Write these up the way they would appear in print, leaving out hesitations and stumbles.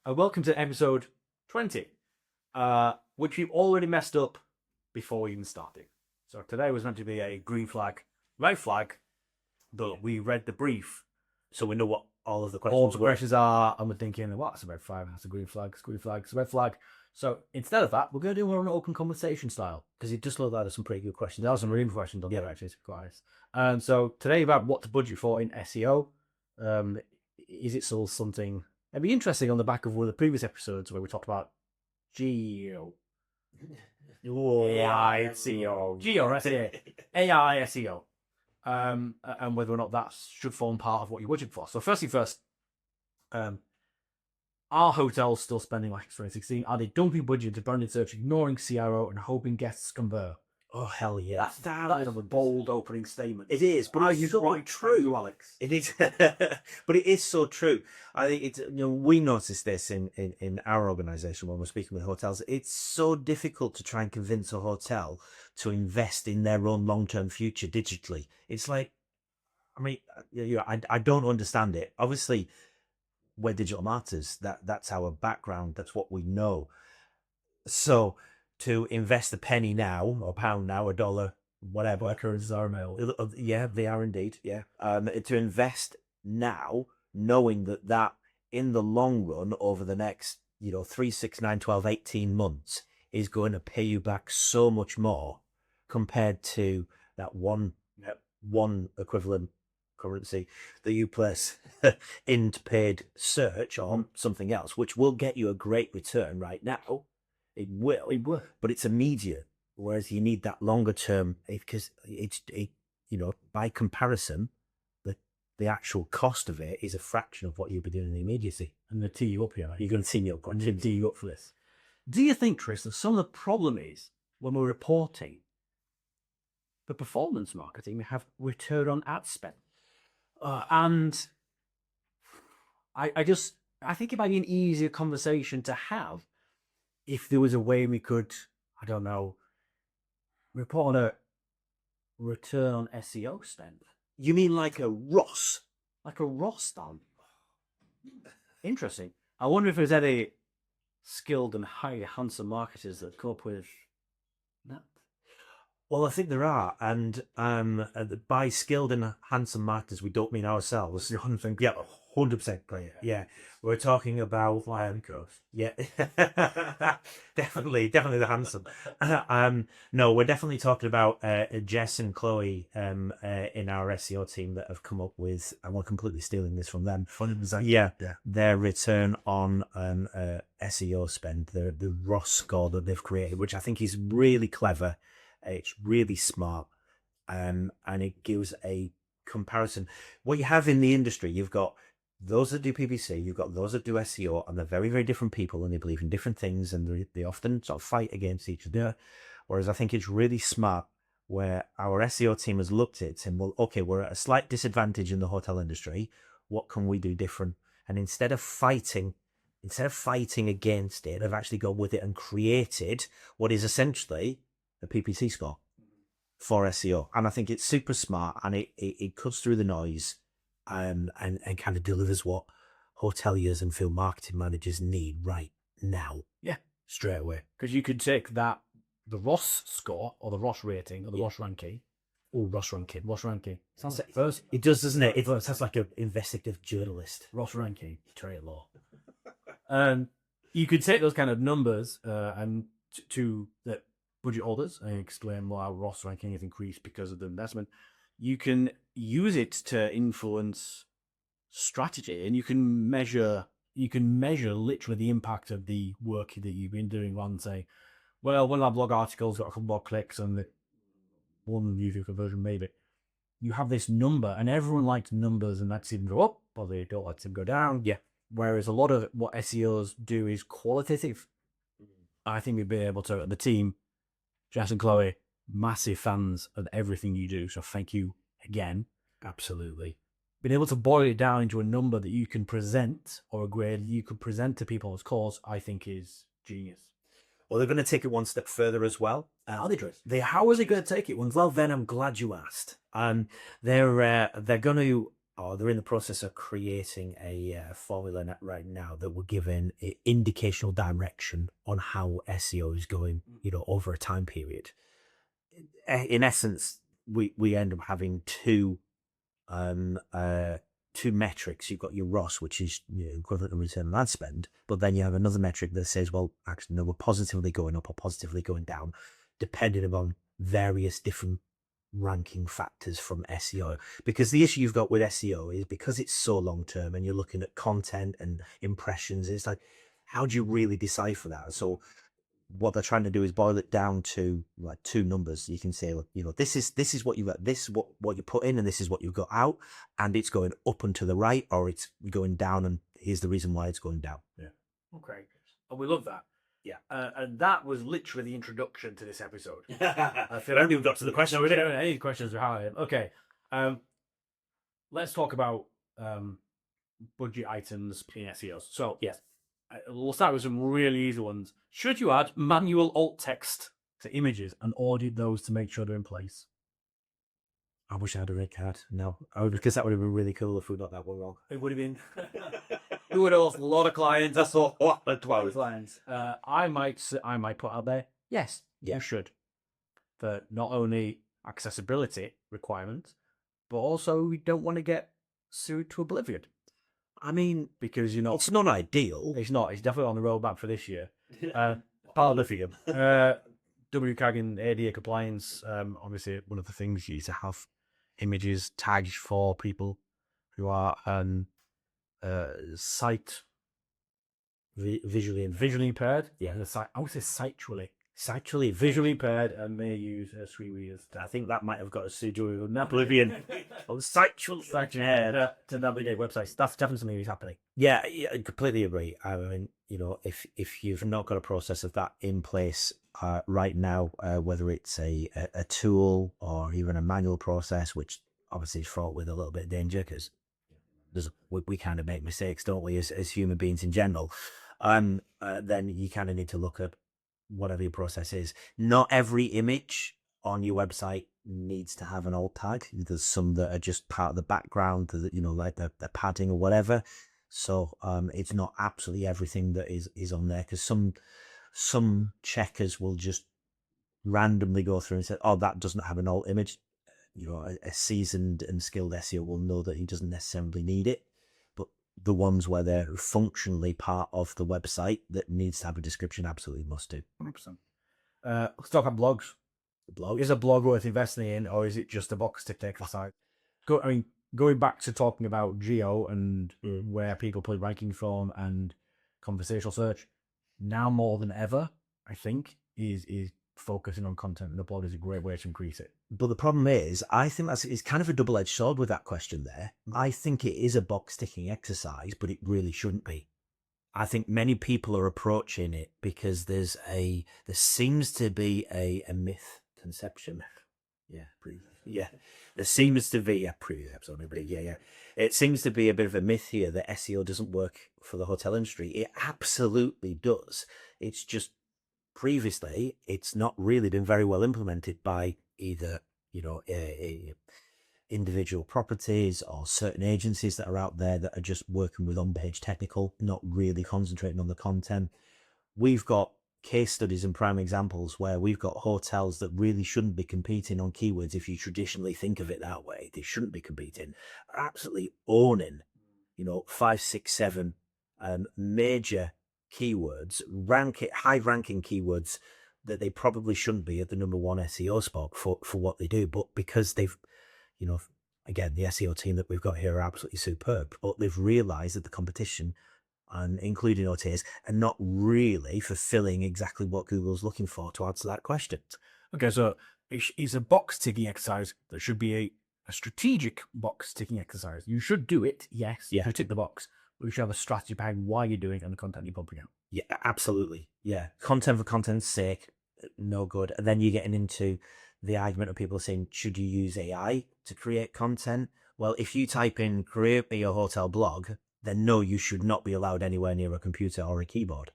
Welcome to episode 20, which we've already messed up before we even started. So today was meant to be a green flag, red flag, but we read the brief. So we know what all of the All questions the were. questions are, and we're thinking, well, that's a red flag, that's a green flag, it's a green flag, it's a red flag. So instead of that, we're going to do more of an open conversation style. Because it just looked like there's some pretty good questions. There are some really good questions on Yeah. there, actually, to be quite honest. And so today about what to budget for in SEO. Is it still something... It'd be interesting on the back of one of the previous episodes where we talked about geo. AI SEO. Geo, that's it. AI SEO. And whether or not that should form part of what you're budgeting for. So first, are hotels still spending like 2016? Are they dumping budget to branded search, ignoring CRO and hoping guests convert? Oh, hell yeah. That is a bold opening statement. It is, but it's so right true. Alex. It is, but it is so true. I think it's, we notice this in our organisation when we're speaking with hotels. It's so difficult to try and convince a hotel to invest in their own long-term future digitally. It's like, I mean, I don't understand it. Obviously, we're digital marketers. That's our background. That's what we know. So to invest a penny now, or pound now, a dollar, whatever. Currencies are mail. Yeah, they are indeed. Yeah. To invest now, knowing that in the long run, over the next, 3, 6, 9, 12, 18 months, is going to pay you back so much more compared to that one equivalent currency that you place into paid search or something else, which will get you a great return right now. It will, but it's immediate. Whereas you need that longer term, because by comparison, the actual cost of it is a fraction of what you'll be doing in the immediacy. And they tee you up here. You're going to see me up. I'm going to tee you up for this. Do you think, Tris, that some of the problem is when we're reporting the performance marketing, we have return on ad spend? And I think it might be an easier conversation to have if there was a way we could, I don't know, report on a return on SEO spend. You mean like a ROS? Like a ROS stand. Interesting. I wonder if there's any skilled and highly handsome marketers that come up with that. Well, I think there are, and by skilled and handsome marketers, we don't mean ourselves. You're 100% Yeah, 100% clear. Yeah, we're talking about yeah, definitely the handsome. No, we're definitely talking about Jess and Chloe in our SEO team that have come up with, and we're completely stealing this from them. 100%. Yeah, their return on SEO spend, the ROS score that they've created, which I think is really clever. It's really smart, and it gives a comparison. What you have in the industry, you've got those that do PPC, you've got those that do SEO, and they're very, very different people, and they believe in different things, and they often sort of fight against each other. Whereas I think it's really smart where our SEO team has looked at it and, well, okay, we're at a slight disadvantage in the hotel industry. What can we do different? And instead of fighting against it, they've actually gone with it and created what is essentially a PPC score for SEO. And I think it's super smart, and it cuts through the noise and kind of delivers what hoteliers and field marketing managers need right now. Yeah. Straight away. Because you could take the ROS score or the ROS rating or the ROS ranking. Oh, ROS ranking. ROS ranking. Sounds like first. It does, doesn't it? It sounds like an investigative journalist. ROS ranking. Trade law. And you could take those kind of numbers and to the budget holders and explain why our ROS ranking has increased because of the investment. You can use it to influence strategy, and you can measure literally the impact of the work that you've been doing on, say, well, one of our blog articles got a couple more clicks and one user conversion maybe. You have this number, and everyone likes numbers, and that's even go up, or they don't like them go down. Yeah. Whereas a lot of what SEOs do is qualitative. I think we'd be able to, the team, Jess and Chloe, massive fans of everything you do. So thank you again. Absolutely. Being able to boil it down into a number that you can present, or a grade you could present to people as calls, I think is genius. Well, they're going to take it one step further as well. How are they doing? How are they going to take it? Well, then I'm glad you asked. They're going to or they're in the process of creating a formula right now that will give an indicational direction on how SEO is going, over a time period. In essence, we end up having two metrics. You've got your ROS, which is equivalent to return on ad spend, but then you have another metric that says, well, actually, no, we're positively going up or positively going down, depending upon various different ranking factors from SEO. Because the issue you've got with SEO is because it's so long term and you're looking at content and impressions, it's like, how do you really decipher that? So what they're trying to do is boil it down to like two numbers. You can say, this is what you've got, this is what you put in, and this is what you've got out, and it's going up and to the right, or it's going down, and here's the reason why it's going down. Yeah. Okay. And we love that. Yeah. And that was literally the introduction to this episode. I feel like we've got to the question. No, we don't have any questions. Okay. Let's talk about budget items in SEOs. So, yes. We'll start with some really easy ones. Should you add manual alt text to images and audit those to make sure they're in place? I wish I had a red card. No, because that would have been really cool if we got that one wrong. It would have been. We would have lost a lot of clients. I saw what 12 clients. I might put out there. Yes, you should, for not only accessibility requirements, but also we don't want to get sued to oblivion. I mean, because it's not ideal. It's not. It's definitely on the roadmap for this year. Part of the figure. WCAG and ADA compliance. Obviously, one of the things is to have images tagged for people who are sight visually impaired. Yeah, I would say sightually visually impaired and may use screen readers. I think that might have got us to do an oblivion of sightually to navigate websites. That's definitely something that's happening. Yeah, I completely agree. I mean, if you've not got a process of that in place right now, whether it's a tool or even a manual process, which obviously is fraught with a little bit of danger because we kind of make mistakes, don't we, as human beings in general, then you kind of need to look at whatever your process is. Not every image on your website needs to have an alt tag. There's some that are just part of the background, like the padding or whatever. So it's not absolutely everything that is on there, because some checkers will just randomly go through and say, oh, that doesn't have an alt image. A seasoned and skilled SEO will know that he doesn't necessarily need it. But the ones where they're functionally part of the website that needs to have a description absolutely must do. 100%. Let's talk about blogs. Is a blog worth investing in, or is it just a box tick exercise? Going back to talking about geo and where people put rankings from and conversational search, now more than ever, I think, is focusing on content, and the blog is a great way to increase it. But the problem is, I think it's kind of a double-edged sword with that question there. I think it is a box-ticking exercise, but it really shouldn't be. I think many people are approaching it because there seems to be a myth conception. There seems to be it seems to be a bit of a myth here that SEO doesn't work for the hotel industry. It absolutely does. It's just previously it's not really been very well implemented by either individual properties or certain agencies that are out there that are just working with on-page technical, not really concentrating on the content. We've got case studies and prime examples where we've got hotels that really shouldn't be competing on keywords. If you traditionally think of it that way, they shouldn't be competing, are absolutely owning 5, 6, 7 major keywords, high ranking keywords that they probably shouldn't be at the number one SEO spot for what they do. But because they've, again, the SEO team that we've got here are absolutely superb, but they've realized that the competition, and including OTAs, are not really fulfilling exactly what Google's looking for to answer that question. Okay, so it's a box ticking exercise that should be a strategic box ticking exercise. You should do it, yes, to tick the box, but you should have a strategy behind why you're doing it and the content you're pumping out. Yeah, absolutely. Yeah, content for content's sake, no good. And then you're getting into the argument of people saying, should you use AI to create content? Well, if you type in create me a hotel blog, then no, you should not be allowed anywhere near a computer or a keyboard.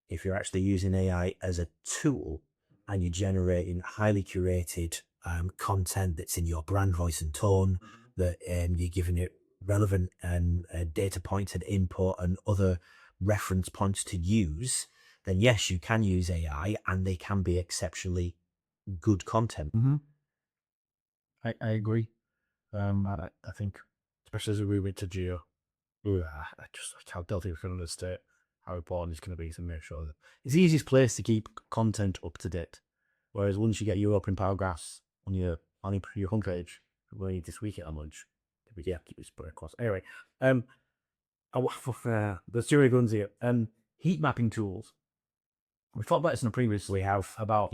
If you're actually using AI as a tool and you're generating highly curated content that's in your brand voice and tone, that you're giving it relevant and data points and input and other reference points to use, then yes, you can use AI and they can be exceptionally good content. I agree. I think, especially as we move into geo, I don't think we can understate how important it's going to be to make sure that it's the easiest place to keep content up to date. Whereas once you get your open paragraphs on your homepage, where you just tweak it a much, keep it spread across. Anyway, the serial guns here. Heat mapping tools. We talked about this in a previous. We have about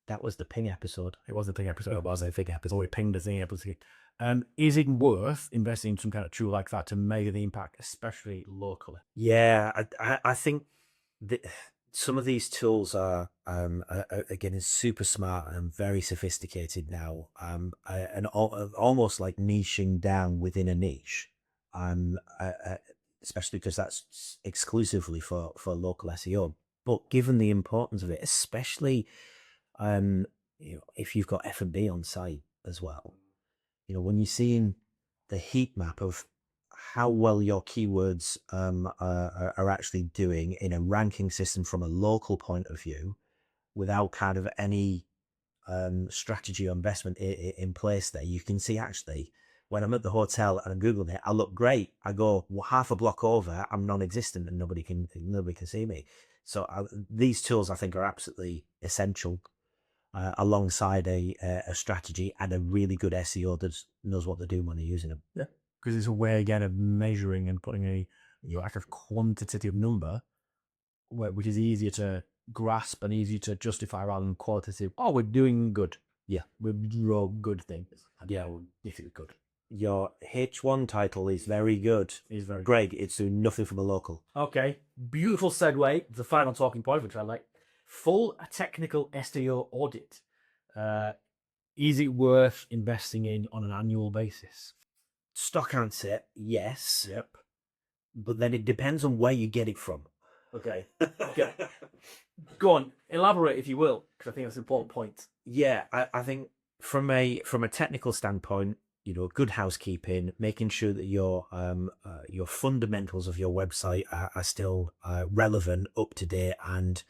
that was the ping episode. It was the ping episode. It was a thing episode. We pinged the thing episode. Is it worth investing in some kind of tool like that to measure the impact, especially locally? Yeah, I think some of these tools are again super smart and very sophisticated now, and almost like niching down within a niche, especially because that's exclusively for local SEO. But given the importance of it, especially if you've got F&B on site as well, when you're seeing the heat map of how well your keywords are actually doing in a ranking system from a local point of view, without kind of any strategy or investment in place there, you can see actually when I'm at the hotel and I'm Googling it, I look great. I go half a block over, I'm non-existent and nobody can see me. So these tools I think are absolutely essential alongside a strategy and a really good SEO that knows what they're doing when they're using them. Yeah, because it's a way again of measuring and putting a actual quantitative number, which is easier to grasp and easier to justify rather than qualitative. Oh, we're doing good. Yeah, we draw good things. Yeah, if it's good. Your H1 title is very good. It's very Greg, it's doing nothing from a local. Okay, beautiful segue. The final talking point, which I like. Full technical SEO audit. Is it worth investing in on an annual basis? Stock answer, yes. Yep. But then it depends on where you get it from. Okay. Go on, elaborate if you will, because I think that's an important point. Yeah, I think from a technical standpoint, good housekeeping, making sure that your fundamentals of your website are still relevant, up to date, and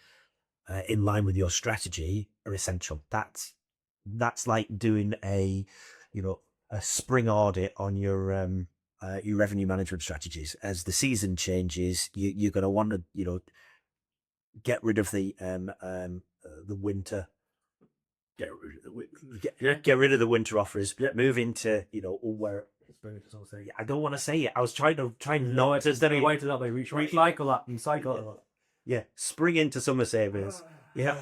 in line with your strategy are essential. That's like doing a spring audit on your revenue management strategies. As the season changes, you're going to want to get rid of the winter. Get rid of the winter offers. Move into where. I don't want to say it. I was trying not to. Then wait till they recycle that and cycle it. Yeah, spring into summer savings. Yeah,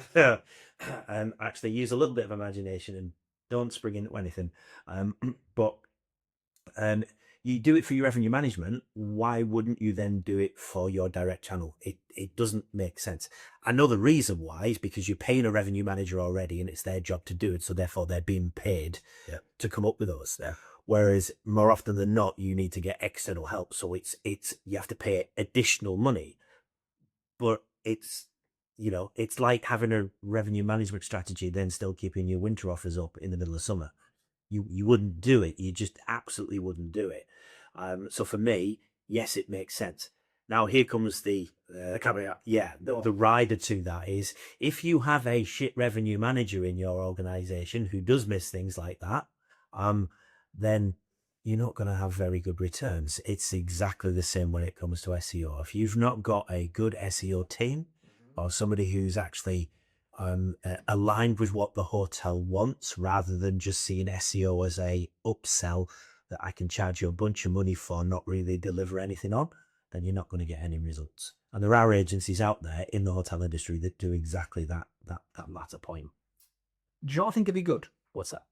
and actually use a little bit of imagination and don't spring into anything. But you do it for your revenue management. Why wouldn't you then do it for your direct channel? It doesn't make sense. I know the reason why is because you're paying a revenue manager already, and it's their job to do it. So therefore, they're being paid to come up with those. Yeah. Whereas more often than not, you need to get external help. So it's you have to pay additional money. But it's like having a revenue management strategy, then still keeping your winter offers up in the middle of summer. You wouldn't do it. You just absolutely wouldn't do it. So for me, yes, it makes sense. Now here comes the caveat. Yeah, the rider to that is if you have a shit revenue manager in your organization who does miss things like that, then you're not going to have very good returns. It's exactly the same when it comes to SEO. If you've not got a good SEO team or somebody who's actually aligned with what the hotel wants, rather than just seeing SEO as a upsell that I can charge you a bunch of money for, not really deliver anything on, then you're not going to get any results. And there are agencies out there in the hotel industry that do exactly that latter point. Do you not think it'd be good? What's that?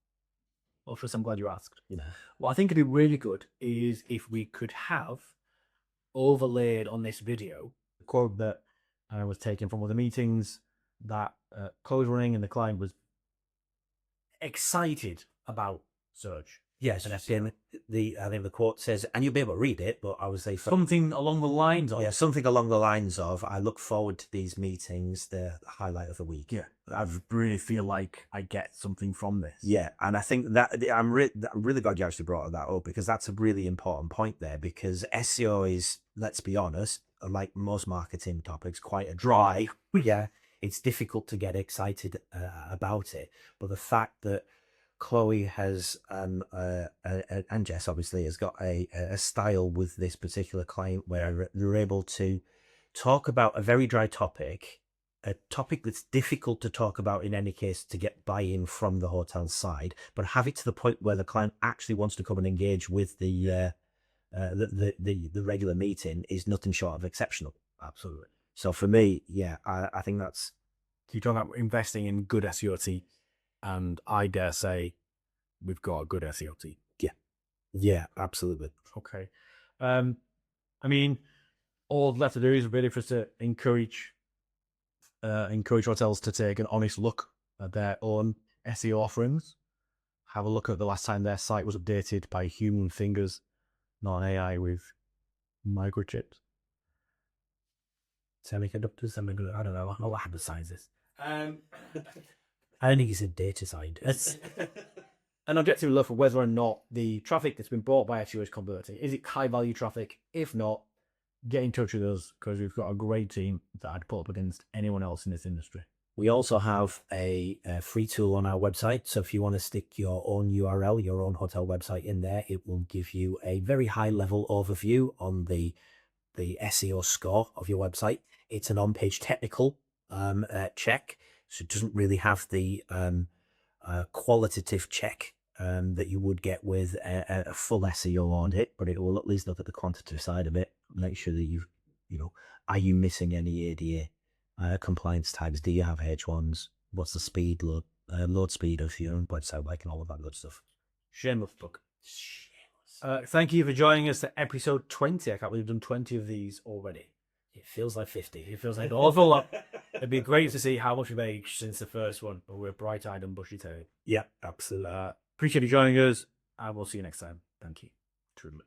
Well, first, I'm glad you asked. Yeah. What I think it'd be really good is if we could have overlaid on this video the quote that was taken from one of the meetings that code running, and the client was excited about search. Yes, I think the quote says, and you'll be able to read it, but I would say Something along the lines of. yeah, something along the lines of, I look forward to these meetings, the highlight of the week. Yeah, I really feel like I get something from this. Yeah, and I think that I'm really glad you actually brought that up, because that's a really important point there, because SEO is, let's be honest, like most marketing topics, quite a dry. Yeah, it's difficult to get excited about it. But the fact that Chloe has and Jess obviously has got a style with this particular client where they're able to talk about a very dry topic, a topic that's difficult to talk about in any case to get buy-in from the hotel side, but have it to the point where the client actually wants to come and engage with the regular meeting is nothing short of exceptional. Absolutely. So for me, yeah, I think that's. You talk about investing in good SEO team, and I dare say we've got a good SEO team. Yeah, absolutely. Okay. I mean, all left to do is really for us to encourage hotels to take an honest look at their own SEO offerings. Have a look at the last time their site was updated by human fingers, not an AI with microchips. Semiconductors, I don't know. I'll have the sizes. I don't think it's a data scientist. An objective look for whether or not the traffic that's been bought by SEO is converting. Is it high value traffic? If not, get in touch with us, because we've got a great team that I'd put up against anyone else in this industry. We also have a free tool on our website. So if you want to stick your own URL, your own hotel website in there, it will give you a very high level overview on the SEO score of your website. It's an on-page technical check, so it doesn't really have the qualitative check that you would get with a full SEO audit, but it will at least look at the quantitative side of it, make sure that you know, are you missing any ADA compliance tags? Do you have H1s? What's the speed load speed of your own website like, and all of that good stuff. Shameless book. Thank you for joining us at episode 20. I can't believe we've done 20 of these already. It feels like 50. It feels like an awful lot. It'd be great to see how much we've aged since the first one, but we're bright-eyed and bushy-tailed. Yeah, absolutely. Appreciate you joining us, and we'll see you next time. Thank you. Truly.